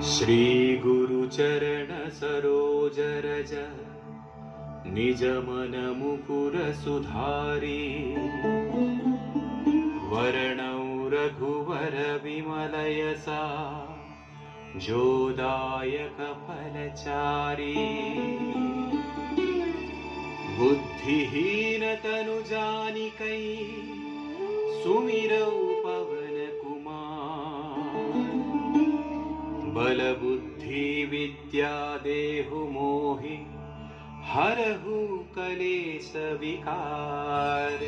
श्री गुरु चरण सरोज रज निज मन मुकुर सुधारी वर्णौ रघुवर विमल यसा जोदायक फलचारी बुद्धिहीन तनु जानिकै सुमिरौ पवन कुमार बल बुद्धि विद्या देहु मोहि हरहु कलेश विकार।